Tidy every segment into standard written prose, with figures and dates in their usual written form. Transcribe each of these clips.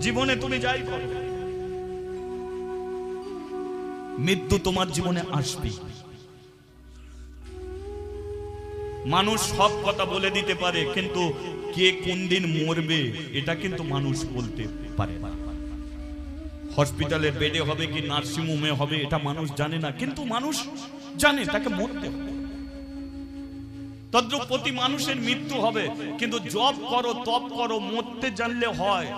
জীবনে তুমি যাই করো, মৃত্যু তোমার জীবনে আসবে। মানুষ সব কথা বলে দিতে পারে, কিন্তু কে কোন দিন মরবে এটা কিন্তু মানুষ বলতে পারে না। হসপিটালের বেডে হবে কি নার্সিং হোমে হবে এটা মানুষ জানে না, কিন্তু মানুষ জানে তাকে মরতে হবে। তদ্রূপ প্রতি মানুষের মৃত্যু হবে, কিন্তু জপ করো তপ করো, মরতে জানলে হয়।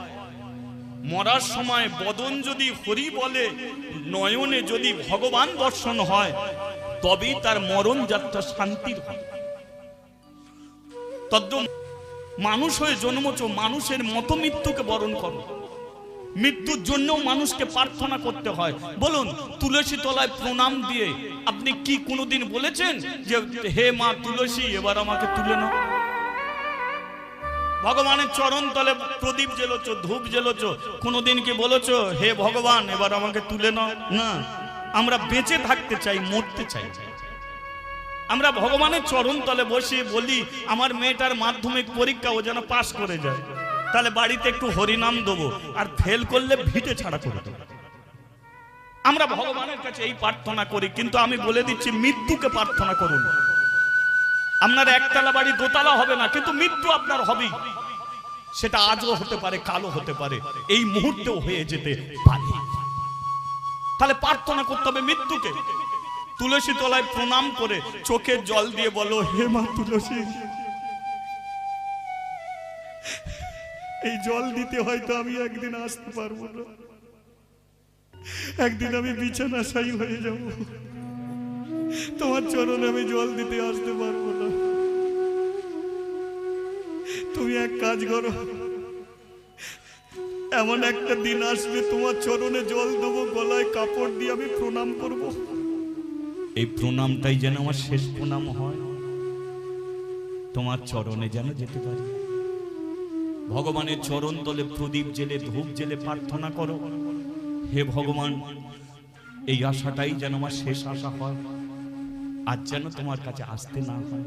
মরার সময় বদন যদি হরি বলে, নয়নে যদি ভগবান দর্শন হয়, তবেই তার মরণ যাত্রা শান্তির হয়। তদ্রূপ মানুষ হয়ে জন্মছ, মানুষের মতো মৃত্যুকে বরণ করো। মৃত্যুর জন্য মানুষকে প্রার্থনা করতে হয়। বলুন, তুলসী তলায় প্রণাম দিয়ে আপনি কি কোনোদিন বলেছেন যে হে মা তুলসী এবার আমাকে তুলে নাও? ভগবানের চরণ তলে প্রদীপ জ্বেলেছ, ধূপ জ্বেলেছ, কোনোদিন কি বলেছ হে ভগবান এবার আমাকে তুলে নাও? না, আমরা বেঁচে থাকতে চাই, মরতে চাই। আমরা ভগবানের চরণ তলে বসে বলি আমার মেয়েটার মাধ্যমিক পরীক্ষা ও যেন পাশ করে যায়, তাহলে বাড়িতে একটু হরিনাম দেবো, আর ফেল করলে ভিটে ছাড়া করে দেবো। আমরা ভগবানের কাছে এই প্রার্থনা করি, কিন্তু আমি বলে দিচ্ছি মৃত্যুকে প্রার্থনা করুন। আপনার একতলা বাড়ি দোতলা হবে না, কিন্তু মৃত্যু আপনার হবেই। সেটা আজও হতে পারে, কালও হতে পারে, এই মুহূর্তেও হয়ে যেতে পারে। তাহলে প্রার্থনা করতে হবে মৃত্যুকে। তুলসী তলায় প্রণাম করে চোখে জল দিয়ে বলো হে মা তুলসী, এই জল দিতে হয়তো আমি একদিন আসতে পারবো না, একদিন আমি বিছানাশায়ী হয়ে যাব, তোমার চরণে আমি জল দিতে আসতে পারবো না। তুমি এক কাজ করো, এমন একটা দিন আসবে তোমার চরণে জল দেবো, গলায় কাপড় দিয়ে আমি প্রণাম করব। এই প্রণামটাই যেন আমার শেষ প্রণাম হয়, তোমার চরণে যেন যেতে পারি। ভগবানের চরণ তলে প্রদীপ জেলে ধূপ জেলে প্রার্থনা করো, হে ভগবান এই আশাটাই যেন আমার শেষ আশা হয়, আজ যেন তোমার কাছে আসতে না হয়।